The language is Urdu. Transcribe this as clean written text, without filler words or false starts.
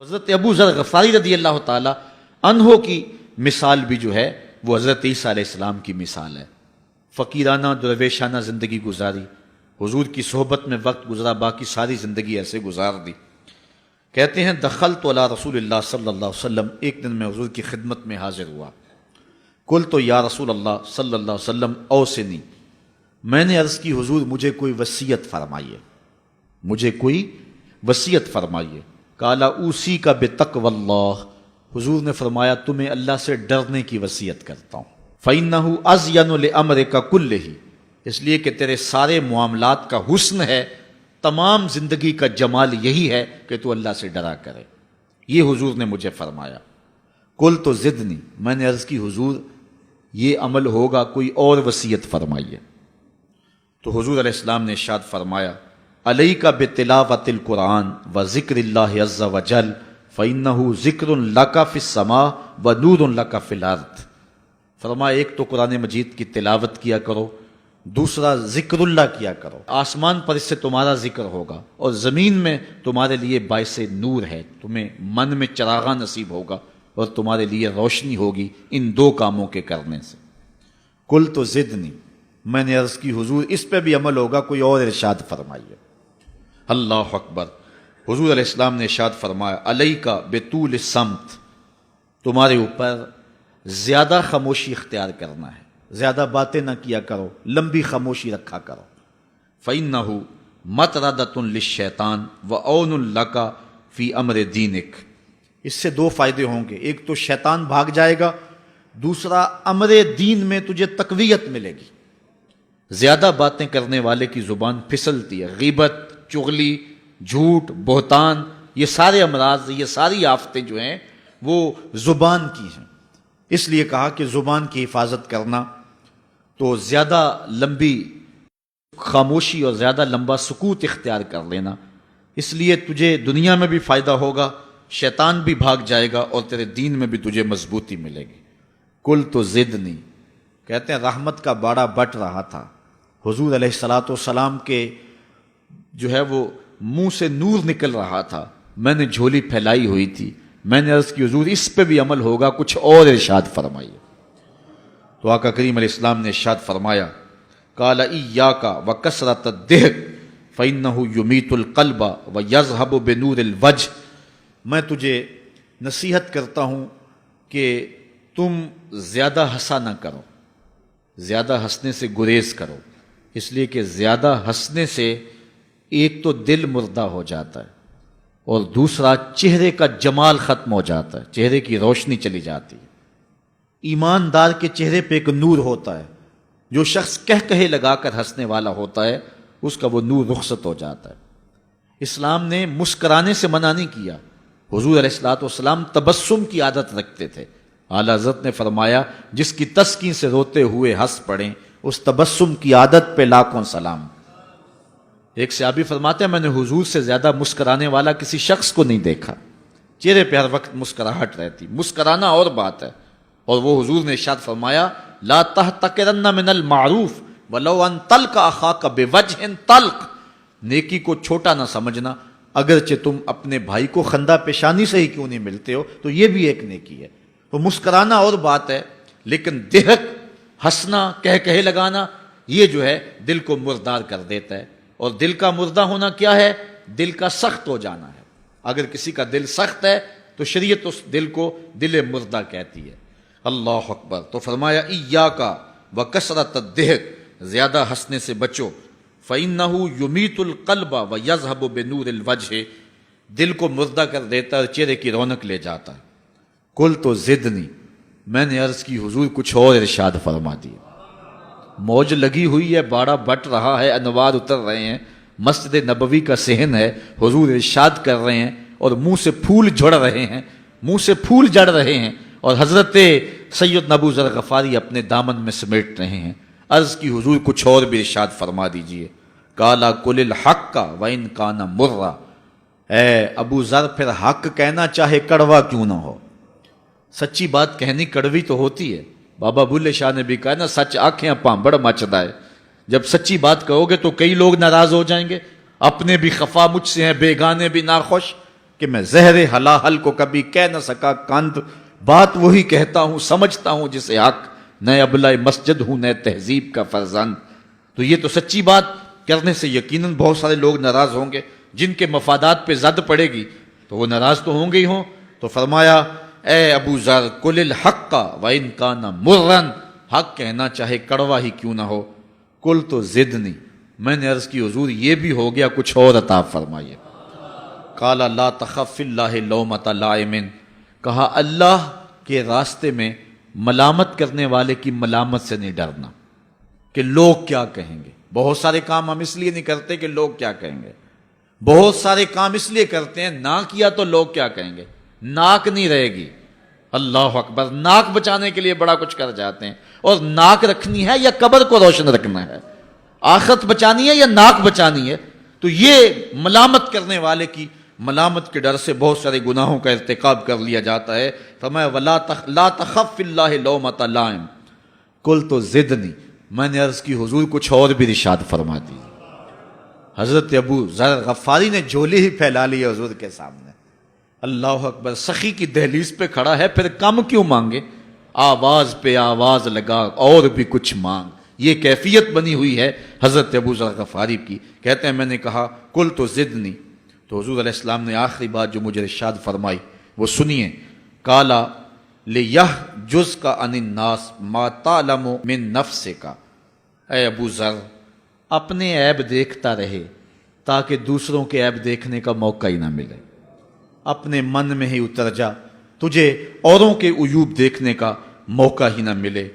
حضرت ابو ذر غفاری رضی اللہ تعالی عنہ کی مثال بھی جو ہے وہ حضرت عیسیٰ علیہ السلام کی مثال ہے. فقیرانہ درویشانہ زندگی گزاری، حضور کی صحبت میں وقت گزرا، باقی ساری زندگی ایسے گزار دی. کہتے ہیں دخلت علی رسول اللہ صلی اللہ علیہ وسلم، ایک دن میں حضور کی خدمت میں حاضر ہوا. قلت یا رسول اللہ صلی اللہ علیہ وسلم اوصنی، میں نے عرض کی حضور مجھے کوئی وصیت فرمائیے، مجھے کوئی وصیت فرمائیے. قال اوصی کا بتقوی اللہ، حضور نے فرمایا تمہیں اللہ سے ڈرنے کی وصیت کرتا ہوں. فإنہ ازین لامرک کلہ، اس لیے کہ تیرے سارے معاملات کا حسن ہے، تمام زندگی کا جمال یہی ہے کہ تو اللہ سے ڈرا کرے. یہ حضور نے مجھے فرمایا. قلت زدنی، میں نے عرض کی حضور یہ عمل ہوگا کوئی اور وصیت فرمائیے. تو حضور علیہ السلام نے ارشاد فرمایا علیک بتلاوت القرآن و ذکر اللہ عز وجل فإنہ ذکر لک فی السماء و نور لک فی الارض. فرمایا ایک تو قرآن مجید کی تلاوت کیا کرو، دوسرا ذکر اللہ کیا کرو، آسمان پر اس سے تمہارا ذکر ہوگا اور زمین میں تمہارے لیے باعث نور ہے، تمہیں من میں چراغاں نصیب ہوگا اور تمہارے لیے روشنی ہوگی ان دو کاموں کے کرنے سے. قلت زدنی، میں نے عرض کی حضور اس پہ بھی عمل ہوگا کوئی اور ارشاد فرمائیے. اللہ اکبر. حضور علیہ السلام نے ارشاد فرمایا علیک بطول الصمت، تمہارے اوپر زیادہ خاموشی اختیار کرنا ہے، زیادہ باتیں نہ کیا کرو، لمبی خاموشی رکھا کرو. فإنہ مطردۃ للشیطان وعون لک فی امر دینک. اس سے دو فائدے ہوں گے، ایک تو شیطان بھاگ جائے گا، دوسرا امر دین میں تجھے تقویت ملے گی. زیادہ باتیں کرنے والے کی زبان پھسلتی ہے، غیبت، چغلی، جھوٹ، بہتان، یہ سارے امراض، یہ ساری آفتیں جو ہیں وہ زبان کی ہیں. اس لیے کہا کہ زبان کی حفاظت کرنا، تو زیادہ لمبی خاموشی اور زیادہ لمبا سکوت اختیار کر لینا. اس لیے تجھے دنیا میں بھی فائدہ ہوگا، شیطان بھی بھاگ جائے گا اور تیرے دین میں بھی تجھے مضبوطی ملے گی. قلت زدنی، کہتے ہیں رحمت کا باڑا بٹ رہا تھا. حضور علیہ الصلوۃ والسلام کے جو ہے وہ منہ سے نور نکل رہا تھا، میں نے جھولی پھیلائی ہوئی تھی. میں نے عرض کی حضور اس پہ بھی عمل ہوگا کچھ اور ارشاد فرمائیے. تو آقا کریم علیہ السلام نے ارشاد فرمایا قال ایاک وکثرۃ الضحک فإنہ یمیت القلب ویذھب بنور الوجہ. میں تجھے نصیحت کرتا ہوں کہ تم زیادہ ہنسا نہ کرو، زیادہ ہنسنے سے گریز کرو، اس لیے کہ زیادہ ہنسنے سے ایک تو دل مردہ ہو جاتا ہے اور دوسرا چہرے کا جمال ختم ہو جاتا ہے، چہرے کی روشنی چلی جاتی ہے. ایماندار کے چہرے پہ ایک نور ہوتا ہے، جو شخص کہے لگا کر ہنسنے والا ہوتا ہے اس کا وہ نور رخصت ہو جاتا ہے. اسلام نے مسکرانے سے منع نہیں کیا. حضور علیہ الصلوۃ والسلام تبسم کی عادت رکھتے تھے. اعلیٰ حضرت نے فرمایا جس کی تسکین سے روتے ہوئے ہنس پڑیں اس تبسم کی عادت پہ لاکھوں سلام. ایک صحابی فرماتے ہیں میں نے حضور سے زیادہ مسکرانے والا کسی شخص کو نہیں دیکھا، چہرے پہ ہر وقت مسکراہٹ رہتی. مسکرانا اور بات ہے، اور وہ حضور نے ارشاد فرمایا لا تحتقرن من المعروف ولو ان تلق اخاک بوجہ طلق. نیکی کو چھوٹا نہ سمجھنا، اگرچہ تم اپنے بھائی کو خندہ پیشانی سے ہی کیوں نہیں ملتے ہو تو یہ بھی ایک نیکی ہے. تو مسکرانا اور بات ہے، لیکن دہک، ہنسنا، کہے لگانا، یہ جو ہے دل کو مردار کر دیتا ہے. اور دل کا مردہ ہونا کیا ہے؟ دل کا سخت ہو جانا ہے. اگر کسی کا دل سخت ہے تو شریعت اس دل کو دل مردہ کہتی ہے. اللہ اکبر. تو فرمایا ایاک وکثرۃ الضحک، زیادہ ہنسنے سے بچو. فإنہ یمیت القلب ویذھب بنور الوجہ، دل کو مردہ کر دیتا ہے، چہرے کی رونق لے جاتا ہے. قلت زدنی، میں نے عرض کی حضور کچھ اور ارشاد فرما دیا. موج لگی ہوئی ہے، باڑا بٹ رہا ہے، انوار اتر رہے ہیں، مسجد نبوی کا صحن ہے، حضور ارشاد کر رہے ہیں اور منہ سے پھول جھڑ رہے ہیں، منہ سے پھول جڑ رہے ہیں، اور حضرت سید ابو ذر غفاری اپنے دامن میں سمیٹ رہے ہیں. عرض کی حضور کچھ اور بھی ارشاد فرما دیجئے. قال قل الحق وان کان مرا، اے ابو ذر پھر حق کہنا چاہے کڑوا کیوں نہ ہو. سچی بات کہنی کڑوی تو ہوتی ہے. بابا بلے شاہ نے بھی کہا نا سچ آنکھیں پامبڑ مچدا ہے. جب سچی بات کہو گے تو کئی لوگ ناراض ہو جائیں گے، اپنے بھی خفا مجھ سے ہیں، بیگانے بھی ناخوش. کہ میں زہر ہلاہل کو کبھی کہہ نہ سکا کاند، بات وہی کہتا ہوں سمجھتا ہوں جسے حق، نئے ابلہ مسجد ہوں نئے تہذیب کا فرزند۔ تو یہ تو سچی بات کرنے سے یقیناً بہت سارے لوگ ناراض ہوں گے، جن کے مفادات پہ زد پڑے گی تو وہ ناراض تو ہوں گے ہی ہوں۔ تو فرمایا اے ابو ذر قل الحق وان کان مرن، حق کہنا چاہے کڑوا ہی کیوں نہ ہو۔ کل تو زدنی، میں نے عرض کی حضور یہ بھی ہو گیا، کچھ اور عطا فرمائیے۔ قال لا تخف فی اللہ لومۃ لائم، کہا اللہ کے راستے میں ملامت کرنے والے کی ملامت سے نہیں ڈرنا کہ لوگ کیا کہیں گے۔ بہت سارے کام ہم اس لیے نہیں کرتے کہ لوگ کیا کہیں گے، بہت سارے کام اس لیے کرتے ہیں نہ کیا تو لوگ کیا کہیں گے، ناک نہیں رہے گی۔ اللہ اکبر، ناک بچانے کے لیے بڑا کچھ کر جاتے ہیں، اور ناک رکھنی ہے یا قبر کو روشن رکھنا ہے، آخرت بچانی ہے یا ناک بچانی ہے؟ تو یہ ملامت کرنے والے کی ملامت کے ڈر سے بہت سارے گناہوں کا ارتکاب کر لیا جاتا ہے۔ فرمایا لا تخف فی اللہ لومۃ لائم، قل تو زدنی، میں نے عرض کی حضور کچھ اور بھی ارشاد فرما دی۔ حضرت ابو ذر غفاری نے جھولی ہی پھیلا لی حضور کے سامنے۔ اللہ اکبر، سخی کی دہلیز پہ کھڑا ہے، پھر کم کیوں مانگے، آواز پہ آواز لگا اور بھی کچھ مانگ۔ یہ کیفیت بنی ہوئی ہے حضرت ابو ذر غفاری کی۔ کہتے ہیں میں نے کہا کل تو زدنی، تو حضور علیہ السلام نے آخری بات جو مجھے ارشاد فرمائی وہ سنیے۔ کالا لیحجز کا عن الناس ما تعلم من نفسک، اے ابو ذر اپنے عیب دیکھتا رہے تاکہ دوسروں کے عیب دیکھنے کا موقع ہی نہ ملے، اپنے من میں ہی اتر جا، تجھے اوروں کے عیوب دیکھنے کا موقع ہی نہ ملے۔